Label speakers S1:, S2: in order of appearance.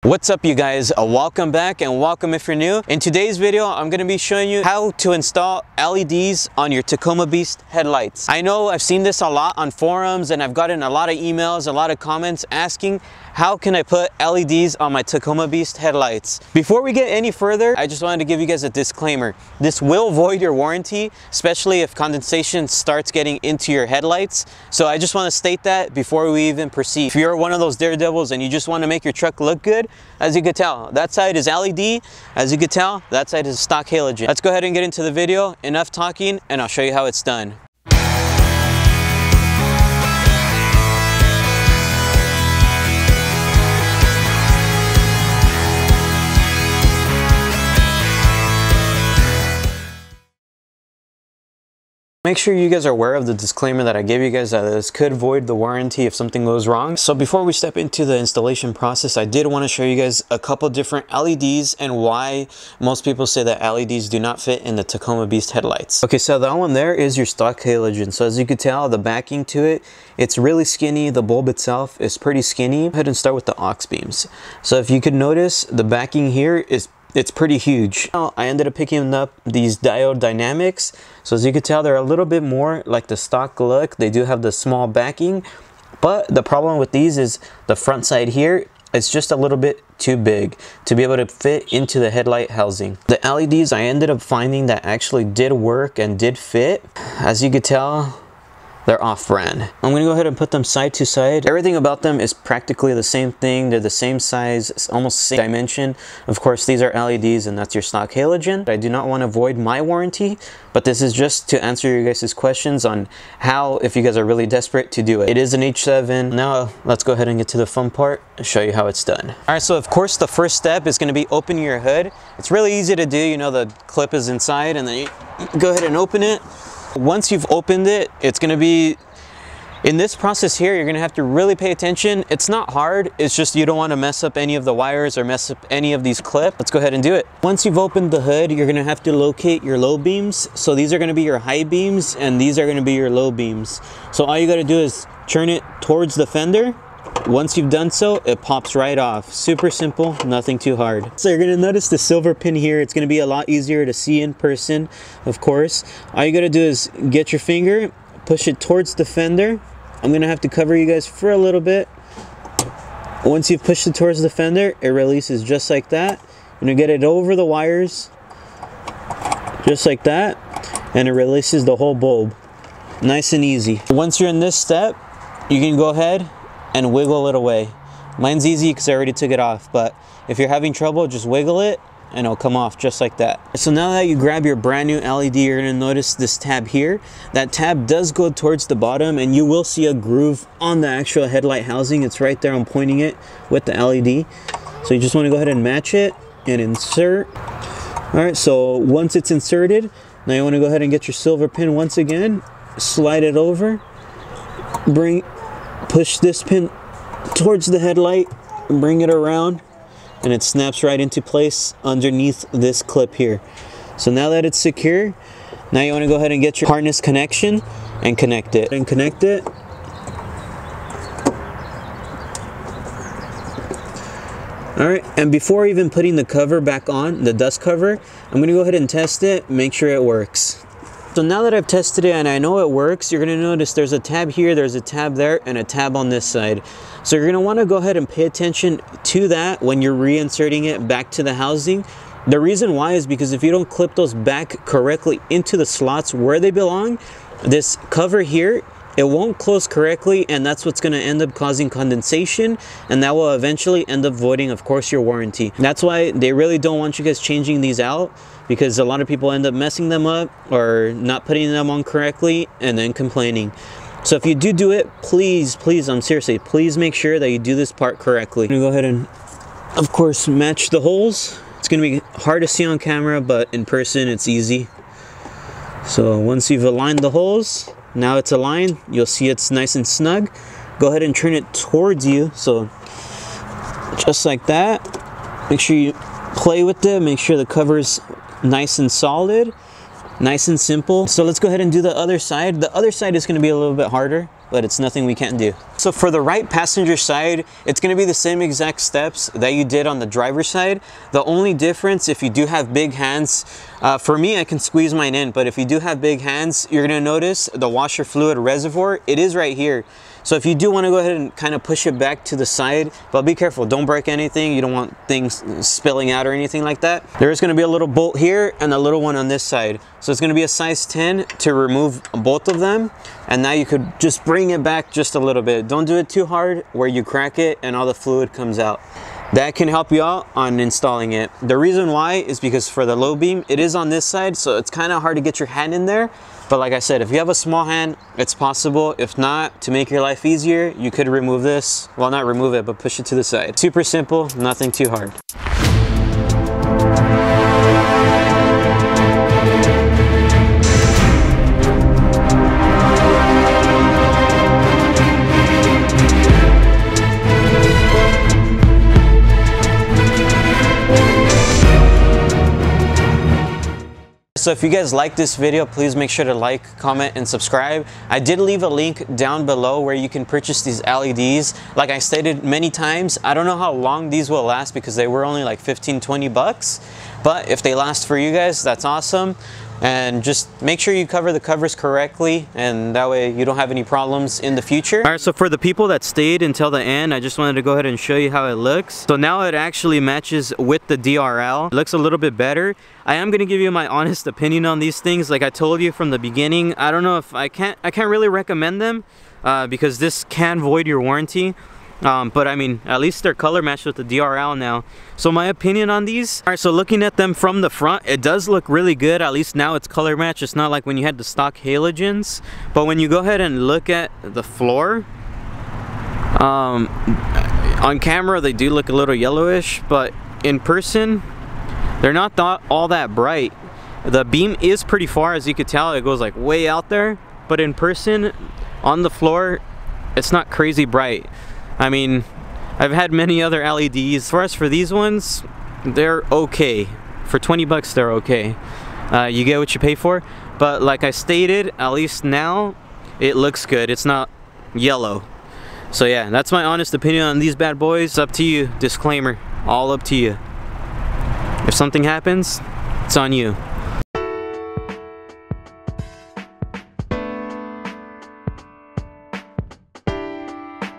S1: What's up you guys, welcome back and welcome if you're new. In today's video I'm going to be showing you how to install LEDs on your TACOMABEAST headlights. I know I've seen this a lot on forums and I've gotten a lot of emails, a lot of comments asking how can I put LEDs on my TACOMABEAST headlights. Before we get any further, I just wanted to give you guys a disclaimer. This will void your warranty, especially if condensation starts getting into your headlights. So I just want to state that before we even proceed. If you're one of those daredevils and you just want to make your truck look good, as you can tell, that side is LED. As you can tell, that side is stock halogen. Let's go ahead and get into the video. Enough talking, and I'll show you how it's done. Make sure you guys are aware of the disclaimer that I gave you guys that this could void the warranty if something goes wrong. So before we step into the installation process, I did want to show you guys a couple different LEDs and why most people say that LEDs do not fit in the TACOMABEAST headlights. Okay, so that one there is your stock halogen. So as you can tell, the backing to it, it's really skinny. The bulb itself is pretty skinny. Go ahead and start with the aux beams. So if you could notice, the backing here it's pretty huge. I ended up picking up these diode dynamics. So as you can tell, they're a little bit more like the stock look. They do have the small backing, but the problem with these is the front side here, it's just a little bit too big to be able to fit into the headlight housing. The LEDs I ended up finding that actually did work and did fit. As you can tell, they're off-brand. I'm gonna go ahead and put them side to side. Everything about them is practically the same thing. They're the same size, it's almost the same dimension. Of course, these are LEDs and that's your stock halogen. I do not want to void my warranty, but this is just to answer your guys' questions on how, if you guys are really desperate to do it. It is an H7. Now, let's go ahead and get to the fun part and show you how it's done. All right, so of course, the first step is gonna be opening your hood. It's really easy to do. You know, the clip is inside and then you go ahead and open it. Once you've opened it, it's going to be, in this process here, you're going to have to really pay attention. It's not hard, it's just you don't want to mess up any of the wires or mess up any of these clips. Let's go ahead and do it. Once you've opened the hood, you're going to have to locate your low beams. So these are going to be your high beams and these are going to be your low beams. So all you got to do is turn it towards the fender. Once you've done so, it pops right off. Super simple, nothing too hard. So you're gonna notice the silver pin here. It's gonna be a lot easier to see in person, of course. All you gotta do is get your finger, push it towards the fender. I'm gonna have to cover you guys for a little bit. Once you've pushed it towards the fender, it releases just like that. You're gonna get it over the wires, just like that, and it releases the whole bulb. Nice and easy. Once you're in this step, you can go ahead and wiggle it away. Mine's easy because I already took it off, but if you're having trouble, just wiggle it and it'll come off just like that. So now that you grab your brand new LED, you're gonna notice this tab here. That tab does go towards the bottom and you will see a groove on the actual headlight housing. It's right there, I'm pointing it with the LED. So you just wanna go ahead and match it and insert. All right, so once it's inserted, now you wanna go ahead and get your silver pin once again, slide it over, push this pin towards the headlight, bring it around, and it snaps right into place underneath this clip here. So now that it's secure, now you want to go ahead and get your harness connection and connect it. All right, and before even putting the cover back on, the dust cover, I'm going to go ahead and test it, make sure it works. So now that I've tested it and I know it works, you're gonna notice there's a tab here, there's a tab there, and a tab on this side. So you're gonna wanna go ahead and pay attention to that when you're reinserting it back to the housing. The reason why is because if you don't clip those back correctly into the slots where they belong, this cover here, it won't close correctly, and that's what's going to end up causing condensation, and that will eventually end up voiding, of course, your warranty. That's why they really don't want you guys changing these out, because a lot of people end up messing them up or not putting them on correctly and then complaining. So if you do it, please, seriously, please make sure that you do this part correctly. I'm going to go ahead and, of course, match the holes. It's going to be hard to see on camera, but in person, it's easy. So once you've aligned the holes, now it's aligned, you'll see it's nice and snug. Go ahead and turn it towards you, so just like that. Make sure you play with it, make sure the cover's nice and solid, nice and simple. So let's go ahead and do the other side. The other side is going to be a little bit harder. but it's nothing we can't do. So for the right passenger side, it's going to be the same exact steps that you did on the driver's side. The only difference, if you do have big hands, for me, I can squeeze mine in, but if you do have big hands, you're going to notice the washer fluid reservoir, it is right here. So if you do want to go ahead and kind of push it back to the side, but be careful, don't break anything. You don't want things spilling out or anything like that. There is going to be a little bolt here and a little one on this side. So it's going to be a size 10 to remove both of them. And now you could just bring it back just a little bit. Don't do it too hard where you crack it and all the fluid comes out. That can help you out on installing it. The reason why is because for the low beam, it is on this side, so it's kind of hard to get your hand in there. But like I said, if you have a small hand, it's possible. If not, to make your life easier, you could remove this. Well, not remove it, but push it to the side. Super simple, nothing too hard. So if you guys like this video, please make sure to like, comment, and subscribe. I did leave a link down below where you can purchase these LEDs. Like I stated many times, I don't know how long these will last because they were only like 15-20 bucks. But if they last for you guys, that's awesome. And just make sure you cover the covers correctly, and that way you don't have any problems in the future. All right, so for the people that stayed until the end, I just wanted to go ahead and show you how it looks. So now it actually matches with the DRL. It looks a little bit better. I am going to give you my honest opinion on these things. Like I told you from the beginning, I don't know if I can't really recommend them because this can void your warranty. But I mean, at least they're color matched with the DRL now. So my opinion on these, all right, so looking at them from the front, it does look really good. At least now it's color matched. It's not like when you had the stock halogens. But when you go ahead and look at the floor, on camera they do look a little yellowish, but in person they're not all that bright. The beam is pretty far, as you could tell. It goes like way out there, but in person on the floor it's not crazy bright. I mean, I've had many other LEDs. As far as for these ones, they're okay. For 20 bucks, they're okay. You get what you pay for. But like I stated, at least now, it looks good. It's not yellow. So yeah, that's my honest opinion on these bad boys. It's up to you. Disclaimer, all up to you. If something happens, it's on you.